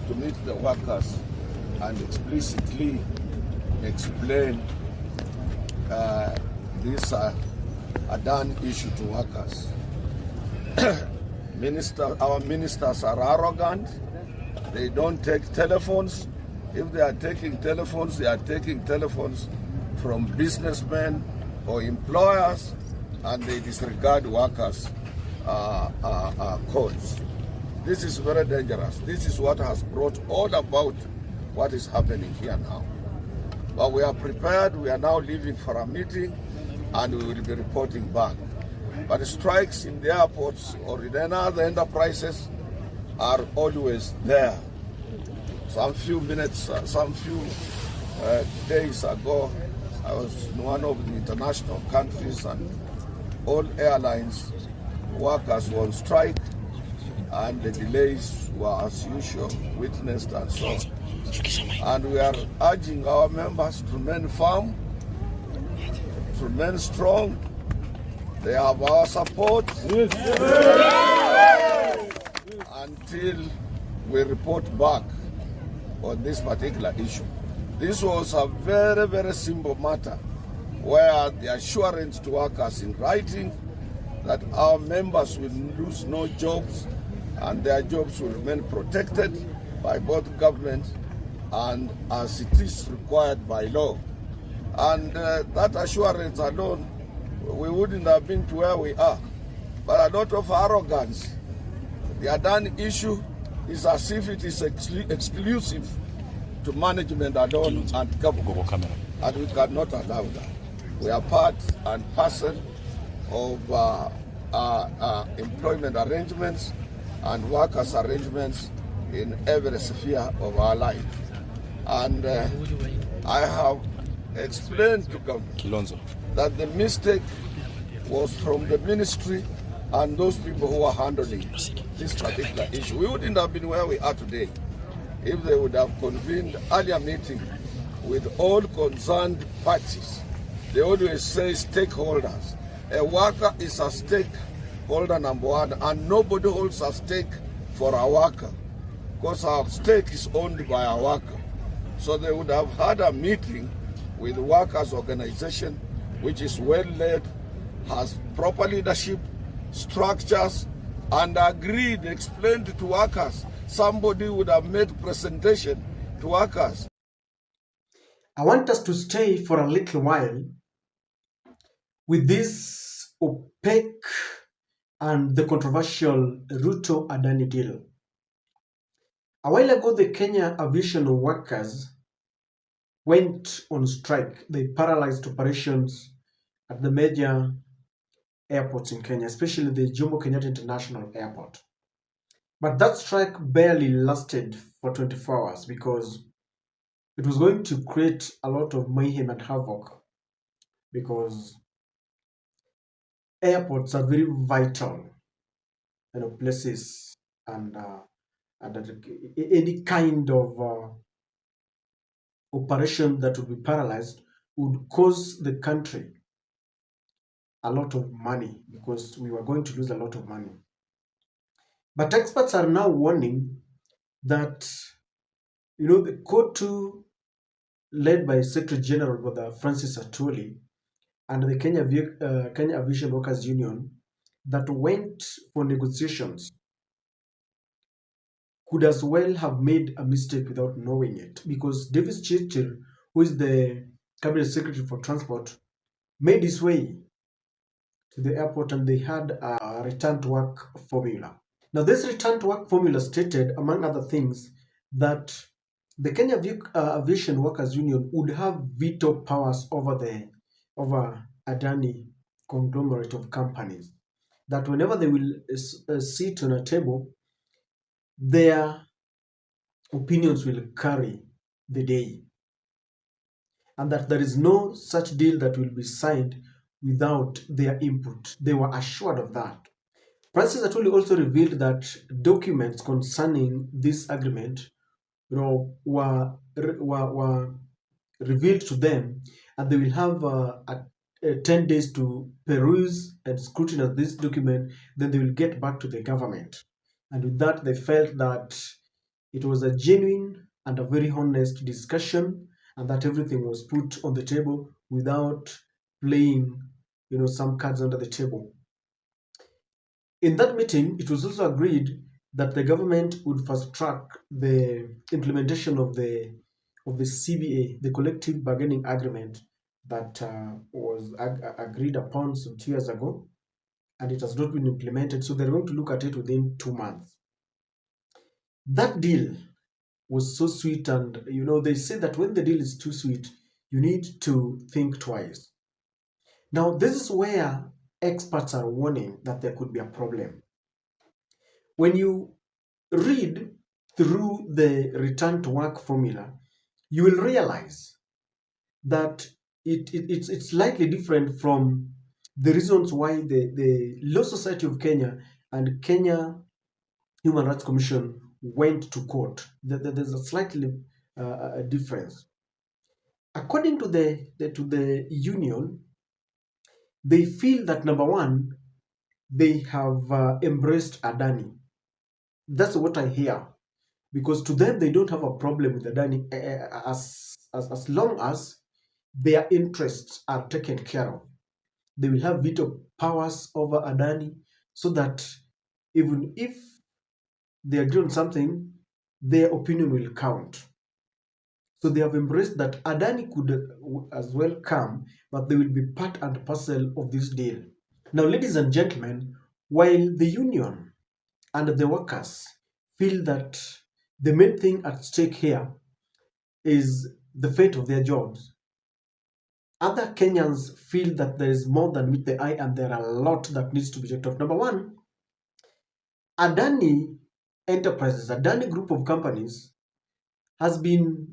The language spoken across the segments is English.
to meet the workers and explicitly explain this Adani issue to workers. Our ministers are arrogant. They don't take telephones. If they are taking telephones, they are taking telephones from businessmen or employers, and they disregard workers' calls. This is very dangerous. This is what has brought all about what is happening here now. But we are prepared. We are now leaving for a meeting, and we will be reporting back. But strikes in the airports or in any other enterprises are always there. Some few days ago, I was in one of the international countries, and all airlines workers were on strike, and the delays were as usual witnessed and so on. And we are urging our members to remain firm, to remain strong. They have our support until we report back on this particular issue. This was a very, very simple matter where the assurance to workers in writing that our members will lose no jobs and their jobs will remain protected by both government and as it is required by law. And that assurance alone, we wouldn't have been to where we are. But a lot of arrogance. The Adani issue is as if it is exclusive to management alone and government. And we cannot allow that. We are part and parcel of employment arrangements and workers' arrangements in every sphere of our life. And I have explained to government that the mistake was from the ministry and those people who are handling this particular issue. We wouldn't have been where we are today if they would have convened earlier meeting with all concerned parties. They always say stakeholders. A worker is a stakeholder number one, and nobody holds a stake for a worker because our stake is owned by a worker. So they would have had a meeting with the workers' organization, which is well led, has proper leadership, structures, and agreed, explained to workers. Somebody would have made presentation to workers. I want us to stay for a little while with this opaque and the controversial Ruto Adani deal. A while ago, the Kenya Aviation workers went on strike. They paralyzed operations at the major airports in Kenya, especially the Jomo Kenyatta International Airport. But that strike barely lasted for 24 hours because it was going to create a lot of mayhem and havoc, because airports are very vital, places, and any kind of operation that would be paralyzed would cause the country a lot of money, because we were going to lose a lot of money. But experts are now warning that, the COTU, led by Secretary General Brother Francis Atwoli, and the Kenya Aviation Workers Union, that went for negotiations, could as well have made a mistake without knowing it, because Davis Chirchir, who is the Cabinet Secretary for Transport, made his way to the airport and they had a return to work formula. Now, this return to work formula stated, among other things, that the Kenya Aviation Workers Union would have veto powers over Adani conglomerate of companies. That whenever they will sit on a table, their opinions will carry the day, and that there is no such deal that will be signed without their input. They were assured of that. Francis Atwoli also revealed that documents concerning this agreement were revealed to them, and they will have 10 days to peruse and scrutinize this document. Then they will get back to the government. And with that, they felt that it was a genuine and a very honest discussion, and that everything was put on the table without playing, some cards under the table. In that meeting, it was also agreed that the government would fast track the implementation of the CBA, the collective bargaining agreement that was agreed upon some 2 years ago, and it has not been implemented. So they're going to look at it within 2 months. That deal was so sweet, and they say that when the deal is too sweet, you need to think twice. Now, this is where experts are warning that there could be a problem. When you read through the return to work formula, you will realize that it's slightly different from the reasons why the Law Society of Kenya and Kenya Human Rights Commission went to court. There's a slightly a difference. According to the union, they feel that number one, they have embraced Adani. That's what I hear, because to them they don't have a problem with Adani as long as their interests are taken care of. They will have veto powers over Adani, so that even if they agree on something, their opinion will count. So they have embraced that Adani could as well come, but they will be part and parcel of this deal. Now, ladies and gentlemen, while the union and the workers feel that the main thing at stake here is the fate of their jobs, other Kenyans feel that there is more than meet the eye, and there are a lot that needs to be checked off. Number one, Adani Enterprises, Adani group of companies, has been,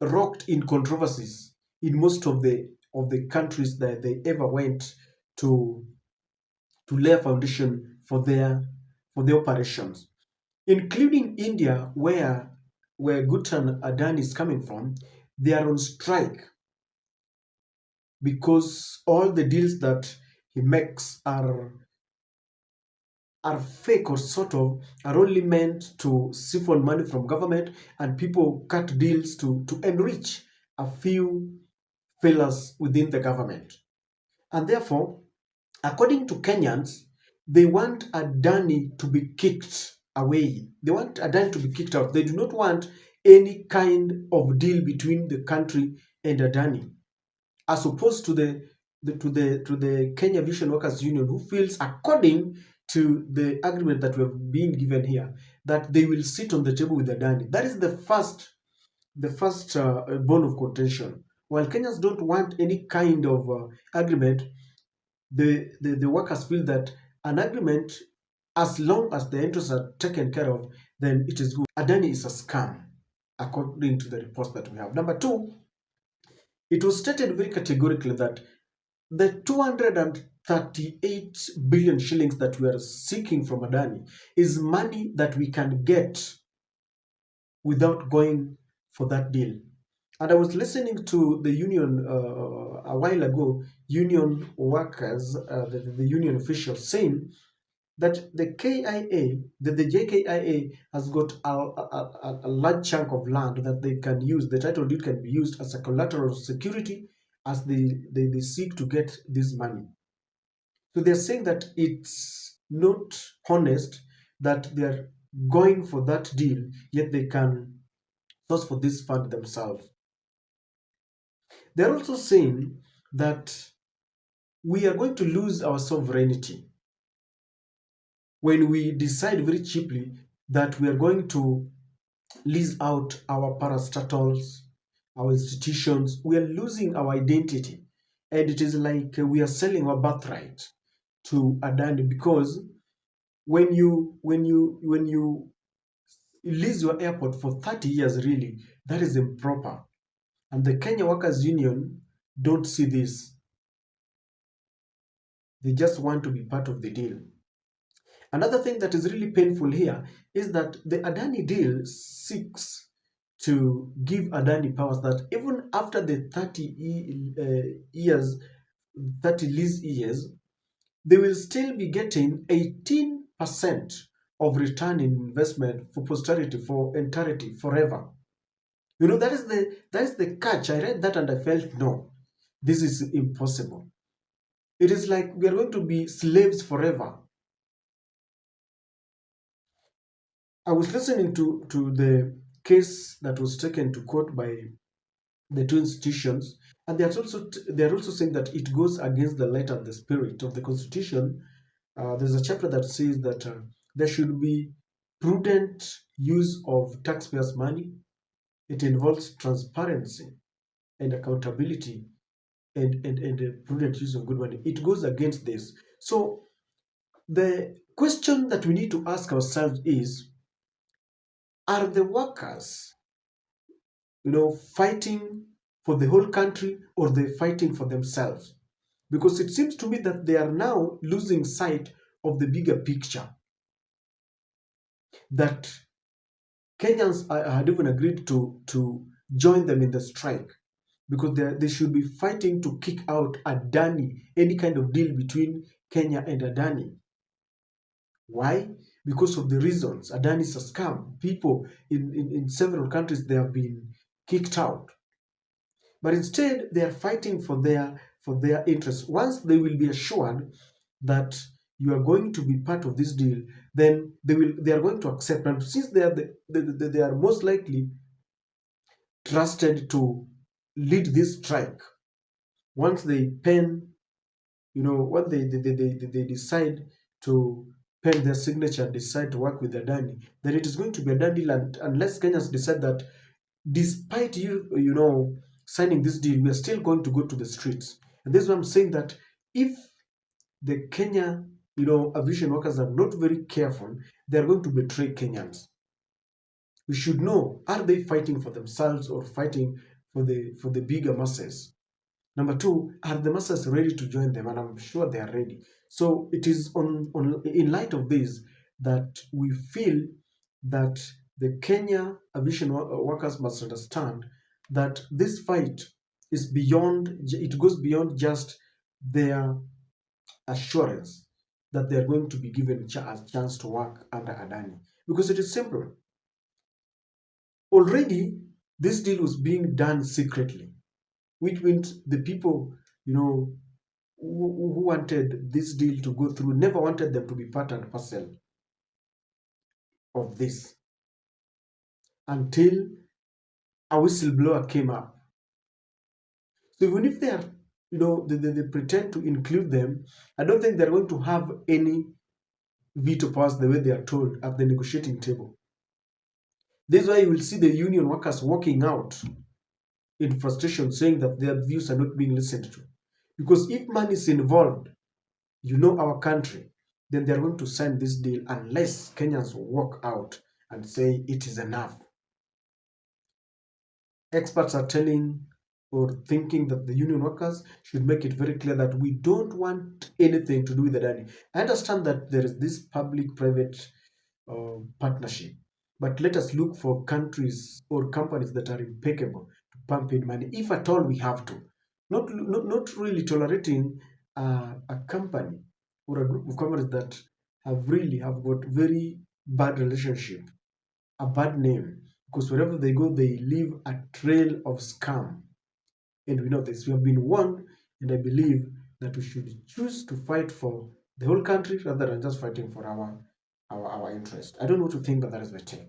rocked in controversies in most of the countries that they ever went to lay a foundation for their operations, including India, where Gutan Adani is coming from. They are on strike because all the deals that he makes are fake, or sort of are only meant to siphon money from government, and people cut deals to enrich a few fellas within the government. And therefore, according to Kenyans, they want Adani to be kicked away. They want Adani to be kicked out. They do not want any kind of deal between the country and Adani, as opposed to the Kenya Aviation Workers Union, who feels, according to the agreement that we have been given here, that they will sit on the table with Adani. That is the first bone of contention. While Kenyans don't want any kind of agreement, the workers feel that an agreement, as long as the interests are taken care of, then it is good. Adani is a scam, according to the reports that we have. Number two, it was stated very categorically that the 238 billion shillings that we are seeking from Adani is money that we can get without going for that deal. And I was listening to the union a while ago, union workers, the union officials, saying that the KIA, the JKIA has got a large chunk of land that they can use. The title deed can be used as a collateral security as they seek to get this money. So they're saying that it's not honest that they're going for that deal, yet they can source for this fund themselves. They're also saying that we are going to lose our sovereignty when we decide very cheaply that we are going to lease out our parastatals, our institutions. We are losing our identity, and it is like we are selling our birthright to Adani, because when you lease your airport for 30 years, really, that is improper. And the Kenya Workers Union don't see this. They just want to be part of the deal. Another thing that is really painful here is that the Adani deal seeks to give Adani powers that even after the 30 lease years, they will still be getting 18% of return in investment for posterity, for entirety, forever. That is the catch. I read that and I felt no, this is impossible. It is like we are going to be slaves forever. I was listening to the case that was taken to court by the two institutions, and they are also saying that it goes against the letter and the spirit of the Constitution. There's a chapter that says that there should be prudent use of taxpayers' money. It involves transparency and accountability and a prudent use of good money. It goes against this. So the question that we need to ask ourselves is, are the workers, fighting for the whole country, or they're fighting for themselves? Because it seems to me that they are now losing sight of the bigger picture, that Kenyans had even agreed to join them in the strike because they should be fighting to kick out Adani, any kind of deal between Kenya and Adani. Why? Because of the reasons. Adani is a scam. People in several countries, they have been kicked out. But instead, they are fighting for their interests. Once they will be assured that you are going to be part of this deal, then they are going to accept. And since they are most likely trusted to lead this strike, once they pen, when they decide to pen their signature and decide to work with Adani, then it is going to be a done deal. And unless Kenyans decide that despite signing this deal, we are still going to go to the streets. And this is why I'm saying that if the Kenya, aviation workers are not very careful, they are going to betray Kenyans. We should know, are they fighting for themselves or fighting for the bigger masses? Number two, are the masses ready to join them? And I'm sure they are ready. So it is in light of this that we feel that the Kenya aviation workers must understand that this fight is beyond, it goes beyond just their assurance that they are going to be given a chance to work under Adani. Because it is simple. Already, this deal was being done secretly, which means the people, who wanted this deal to go through never wanted them to be part and parcel of this until a whistleblower came up. So even if they are, they pretend to include them, I don't think they're going to have any veto powers the way they are told at the negotiating table. This is why you will see the union workers walking out in frustration, saying that their views are not being listened to. Because if money is involved, our country, then they're going to sign this deal unless Kenyans walk out and say it is enough. Experts are telling or thinking that the union workers should make it very clear that we don't want anything to do with Adani. I understand that there is this public-private partnership, but let us look for countries or companies that are impeccable to pump in money, if at all we have to. Not really tolerating a company or a group of companies that have got very bad relationship, a bad name, because wherever they go, they leave a trail of scam. And we know this. We have been warned, and I believe that we should choose to fight for the whole country rather than just fighting for our interest. I don't know what to think, but that is my take.